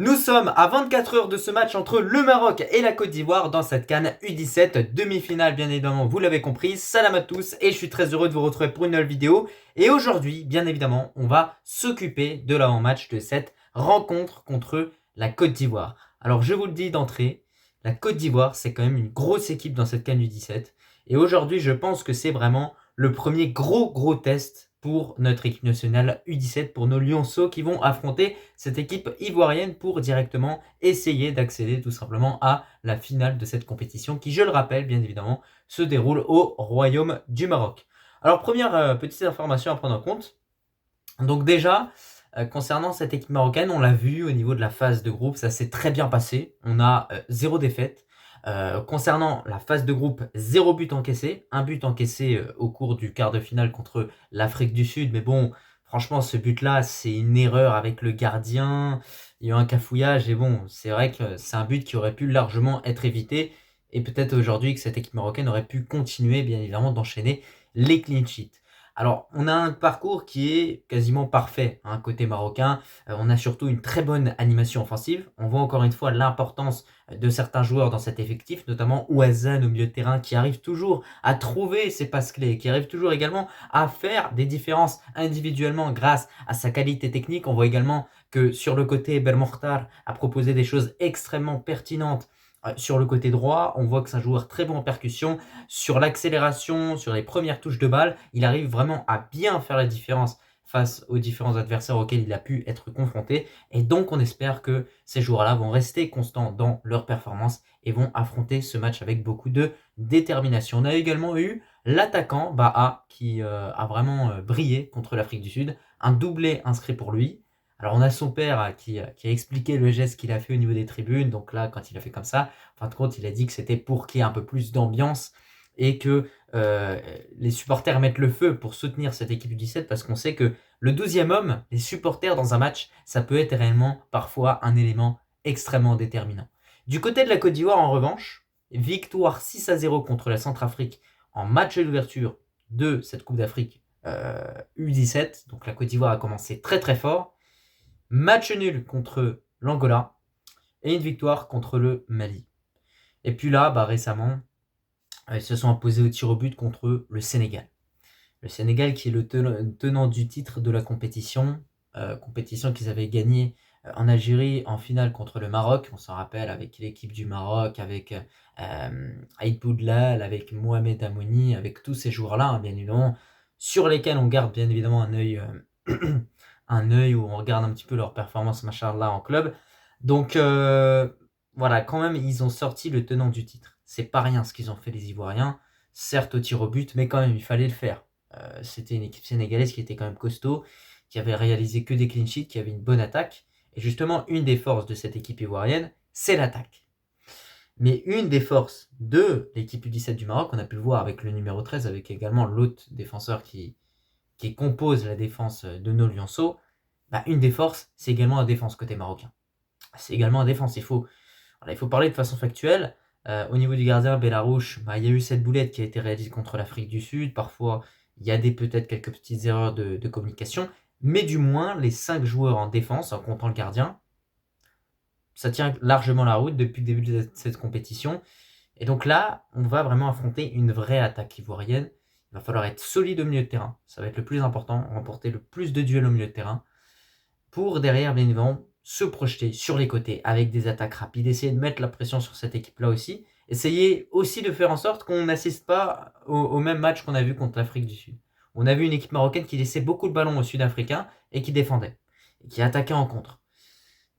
Nous sommes à 24 heures de ce match entre le Maroc et la Côte d'Ivoire dans cette CAN U17 demi-finale, bien évidemment, vous l'avez compris. Salam à tous et je suis très heureux de vous retrouver pour une nouvelle vidéo. Et aujourd'hui, bien évidemment, on va s'occuper de l'avant-match de cette rencontre contre la Côte d'Ivoire. Alors je vous le dis d'entrée, la Côte d'Ivoire c'est quand même une grosse équipe dans cette CAN U17. Et aujourd'hui, je pense que c'est vraiment le premier gros test pour notre équipe nationale U17, pour nos lionceaux qui vont affronter cette équipe ivoirienne pour directement essayer d'accéder tout simplement à la finale de cette compétition qui, je le rappelle bien évidemment, se déroule au Royaume du Maroc. Alors première petite information à prendre en compte. Donc déjà, concernant cette équipe marocaine, on l'a vu au niveau de la phase de groupe, ça s'est très bien passé. On a 0 défaite. Concernant la phase de groupe, 0 but encaissé. Un but encaissé au cours du quart de finale contre l'Afrique du Sud. Mais bon, franchement, ce but-là, c'est une erreur avec le gardien. Il y a eu un cafouillage. Et bon, c'est vrai que c'est un but qui aurait pu largement être évité. Et peut-être aujourd'hui que cette équipe marocaine aurait pu continuer, bien évidemment, d'enchaîner les clean sheets. Alors, on a un parcours qui est quasiment parfait, hein, côté marocain. On a surtout une très bonne animation offensive. On voit encore une fois l'importance de certains joueurs dans cet effectif, notamment Ouazan au milieu de terrain, qui arrive toujours à trouver ses passes clés, qui arrive toujours également à faire des différences individuellement grâce à sa qualité technique. On voit également que sur le côté, Belmokhtar a proposé des choses extrêmement pertinentes. Sur le côté droit, on voit que c'est un joueur très bon en percussion. Sur l'accélération, sur les premières touches de balle, il arrive vraiment à bien faire la différence face aux différents adversaires auxquels il a pu être confronté. Et donc, on espère que ces joueurs-là vont rester constants dans leur performance et vont affronter ce match avec beaucoup de détermination. On a également eu l'attaquant Baha qui a vraiment brillé contre l'Afrique du Sud. Un doublé inscrit pour lui. Alors on a son père qui a expliqué le geste qu'il a fait au niveau des tribunes. Donc là, quand il a fait comme ça, en fin de compte, il a dit que c'était pour qu'il y ait un peu plus d'ambiance et que les supporters mettent le feu pour soutenir cette équipe U17, parce qu'on sait que le 12e homme, les supporters dans un match, ça peut être réellement parfois un élément extrêmement déterminant. Du côté de la Côte d'Ivoire, en revanche, victoire 6-0 contre la Centrafrique en match d'ouverture de cette Coupe d'Afrique U17. Donc la Côte d'Ivoire a commencé très fort. Match nul contre l'Angola et une victoire contre le Mali. Et puis là, récemment, ils se sont imposés au tir au but contre le Sénégal. Le Sénégal qui est le tenant du titre de la compétition, compétition qu'ils avaient gagnée en Algérie en finale contre le Maroc. On s'en rappelle, avec l'équipe du Maroc, avec Aïd Boudlal, avec Mohamed Amouni, avec tous ces joueurs-là, hein, bien évidemment, sur lesquels on garde bien évidemment un œil un œil où on regarde un petit peu leur performance, machallah, en club. Donc voilà, quand même, ils ont sorti le tenant du titre. C'est pas rien ce qu'ils ont fait, les Ivoiriens. Certes au tir au but, mais quand même, il fallait le faire. C'était une équipe sénégalaise qui était quand même costaud, qui avait réalisé que des clean sheets, qui avait une bonne attaque. Et justement, une des forces de cette équipe ivoirienne, c'est l'attaque. Mais une des forces de l'équipe U17 du Maroc, on a pu le voir avec le numéro 13, avec également l'autre défenseur qui compose la défense de nos lionceaux, une des forces, c'est également la défense côté marocain. C'est également la défense. Il faut parler de façon factuelle. Au niveau du gardien, Bellarouche, il y a eu cette boulette qui a été réalisée contre l'Afrique du Sud. Parfois, il y a peut-être quelques petites erreurs de communication. Mais du moins, les 5 joueurs en défense, en comptant le gardien, ça tient largement la route depuis le début de cette compétition. Et donc là, on va vraiment affronter une vraie attaque ivoirienne. Il va falloir être solide au milieu de terrain. Ça va être le plus important, remporter le plus de duels au milieu de terrain, pour derrière, bien évidemment, se projeter sur les côtés avec des attaques rapides, essayer de mettre la pression sur cette équipe-là aussi. Essayer aussi de faire en sorte qu'on n'assiste pas au même match qu'on a vu contre l'Afrique du Sud. On a vu une équipe marocaine qui laissait beaucoup de ballons aux Sud-Africains et qui défendait, et qui attaquait en contre.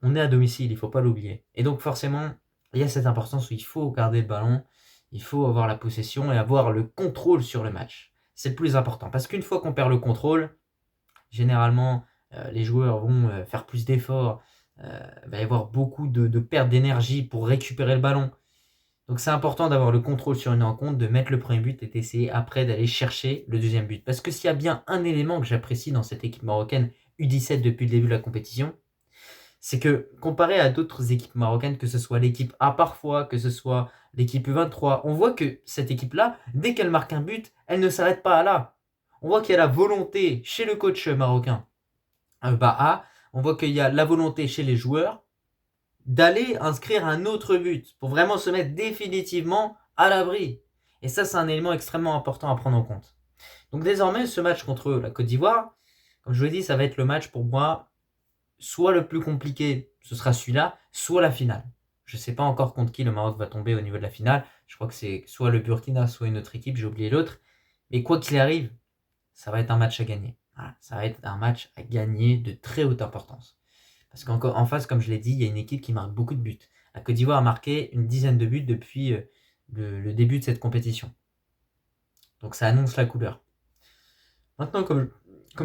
On est à domicile, il ne faut pas l'oublier. Et donc forcément, il y a cette importance où il faut garder le ballon, il faut avoir la possession et avoir le contrôle sur le match. C'est le plus important, parce qu'une fois qu'on perd le contrôle, généralement, les joueurs vont faire plus d'efforts, il va y avoir beaucoup de perte d'énergie pour récupérer le ballon. Donc c'est important d'avoir le contrôle sur une rencontre, de mettre le premier but et d'essayer après d'aller chercher le deuxième but. Parce que s'il y a bien un élément que j'apprécie dans cette équipe marocaine U17 depuis le début de la compétition, c'est que comparé à d'autres équipes marocaines, que ce soit l'équipe A parfois, que ce soit l'équipe U23, on voit que cette équipe-là, dès qu'elle marque un but, elle ne s'arrête pas à là. On voit qu'il y a la volonté chez le coach marocain, on voit qu'il y a la volonté chez les joueurs d'aller inscrire un autre but pour vraiment se mettre définitivement à l'abri. Et ça, c'est un élément extrêmement important à prendre en compte. Donc désormais, ce match contre la Côte d'Ivoire, comme je vous l'ai dit, ça va être le match pour moi, soit le plus compliqué, ce sera celui-là, soit la finale. Je ne sais pas encore contre qui le Maroc va tomber au niveau de la finale. Je crois que c'est soit le Burkina, soit une autre équipe, j'ai oublié l'autre. Mais quoi qu'il arrive, ça va être un match à gagner. Voilà, ça va être un match à gagner de très haute importance. Parce qu'en face, comme je l'ai dit, il y a une équipe qui marque beaucoup de buts. La Côte d'Ivoire a marqué une dizaine de buts depuis le début de cette compétition. Donc ça annonce la couleur. Maintenant, comme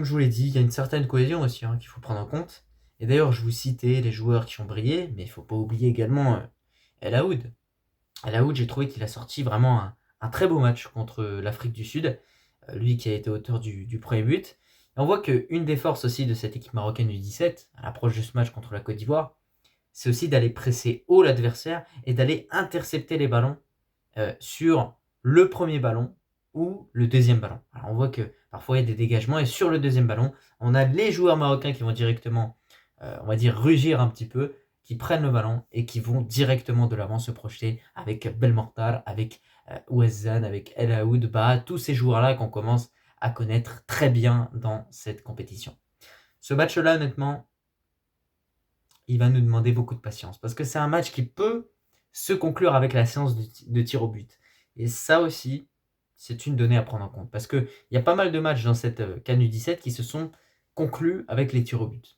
je vous l'ai dit, il y a une certaine cohésion aussi qu'il faut prendre en compte. Et d'ailleurs, je vous citais les joueurs qui ont brillé, mais il ne faut pas oublier également El Aoud. El Aoud, j'ai trouvé qu'il a sorti vraiment un très beau match contre l'Afrique du Sud, lui qui a été auteur du premier but. Et on voit qu'une des forces aussi de cette équipe marocaine du 17, à l'approche de ce match contre la Côte d'Ivoire, c'est aussi d'aller presser haut l'adversaire et d'aller intercepter les ballons sur le premier ballon ou le deuxième ballon. Alors on voit que parfois il y a des dégagements et sur le deuxième ballon, on a les joueurs marocains qui vont directement, on va dire, rugir un petit peu, qui prennent le ballon et qui vont directement de l'avant se projeter avec Belmokhtar, avec Ouazzane, avec El Aoud, tous ces joueurs-là qu'on commence à connaître très bien dans cette compétition. Ce match-là, honnêtement, il va nous demander beaucoup de patience parce que c'est un match qui peut se conclure avec la séance de tir au but. Et ça aussi, c'est une donnée à prendre en compte parce qu'il y a pas mal de matchs dans cette CAN U17 qui se sont conclus avec les tirs au but.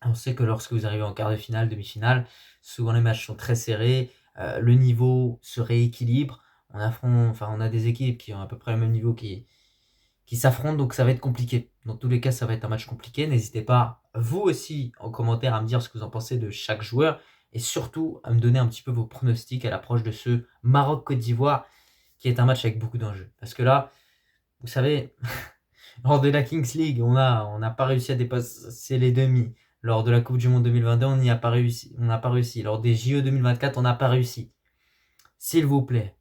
On sait que lorsque vous arrivez en quart de finale, demi-finale, souvent les matchs sont très serrés, le niveau se rééquilibre, on a des équipes qui ont à peu près le même niveau qui s'affrontent, donc ça va être compliqué. Dans tous les cas, ça va être un match compliqué. N'hésitez pas, vous aussi, en commentaire, à me dire ce que vous en pensez de chaque joueur et surtout à me donner un petit peu vos pronostics à l'approche de ce Maroc-Côte d'Ivoire qui est un match avec beaucoup d'enjeux. Parce que là, vous savez, lors de la Kings League, on n'a pas réussi à dépasser les demi. Lors de la Coupe du Monde 2022, on n'a pas réussi. Lors des JO 2024, on n'a pas réussi. S'il vous plaît,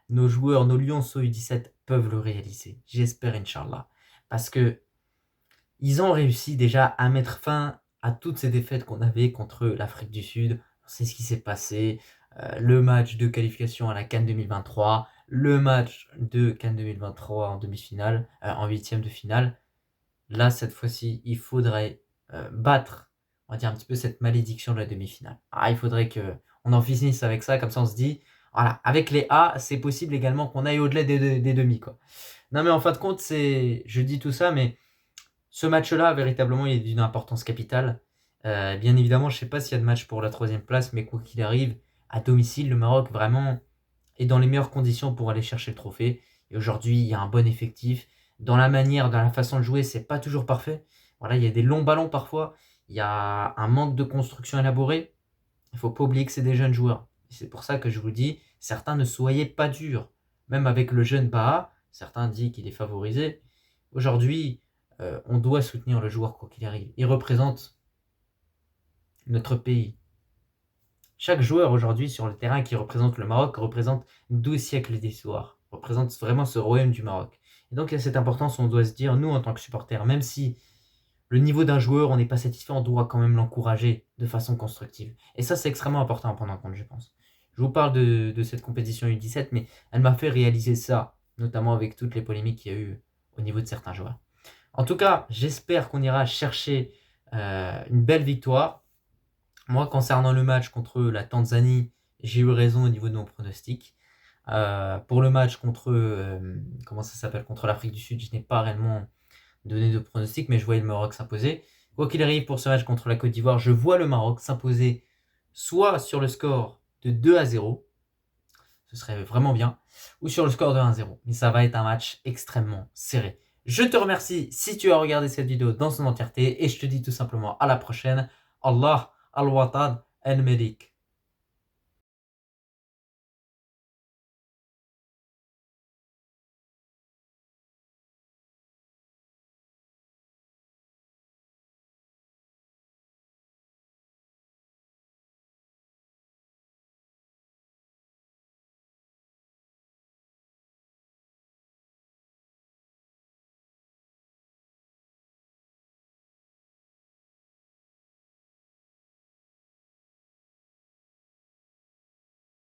nos joueurs, nos Lionceaux U17 peuvent le réaliser. J'espère, Inch'Allah. Parce que ils ont réussi déjà à mettre fin à toutes ces défaites qu'on avait contre l'Afrique du Sud. On sait ce qui s'est passé. Le match de qualification à la CAN 2023, le match de CAN 2023 en demi-finale, en huitième de finale. Là, cette fois-ci, il faudrait battre, on va dire, un petit peu cette malédiction de la demi-finale. Il faudrait qu'on en finisse avec ça, comme ça on se dit, voilà, avec les A, c'est possible également qu'on aille au-delà des demi, quoi. Non, mais en fin de compte, je dis tout ça, mais ce match-là, véritablement, il est d'une importance capitale. Bien évidemment, je ne sais pas s'il y a de match pour la troisième place, mais quoi qu'il arrive, à domicile, le Maroc vraiment est dans les meilleures conditions pour aller chercher le trophée. Et aujourd'hui, il y a un bon effectif. Dans la manière, dans la façon de jouer, c'est pas toujours parfait. Voilà, il y a des longs ballons parfois. Il y a un manque de construction élaborée. Il ne faut pas oublier que c'est des jeunes joueurs. Et c'est pour ça que je vous dis, certains ne soyez pas durs. Même avec le jeune Baha, certains disent qu'il est favorisé. Aujourd'hui, on doit soutenir le joueur quoi qu'il arrive. Il représente notre pays. Chaque joueur aujourd'hui sur le terrain qui représente le Maroc représente 12 siècles d'histoire, représente vraiment ce royaume du Maroc. Et donc il y a cette importance, on doit se dire, nous en tant que supporters, même si le niveau d'un joueur, on n'est pas satisfait, on doit quand même l'encourager de façon constructive. Et ça, c'est extrêmement important à prendre en compte, je pense. Je vous parle de cette compétition U17, mais elle m'a fait réaliser ça, notamment avec toutes les polémiques qu'il y a eu au niveau de certains joueurs. En tout cas, j'espère qu'on ira chercher une belle victoire. Moi, concernant le match contre la Tanzanie, j'ai eu raison au niveau de mon pronostic. Pour le match contre l'Afrique du Sud, je n'ai pas réellement donné de pronostic, mais je voyais le Maroc s'imposer. Quoi qu'il arrive pour ce match contre la Côte d'Ivoire, je vois le Maroc s'imposer soit sur le score de 2-0, ce serait vraiment bien, ou sur le score de 1-0. Mais ça va être un match extrêmement serré. Je te remercie si tu as regardé cette vidéo dans son entièreté et je te dis tout simplement à la prochaine. Allah al-Watad al-Melik.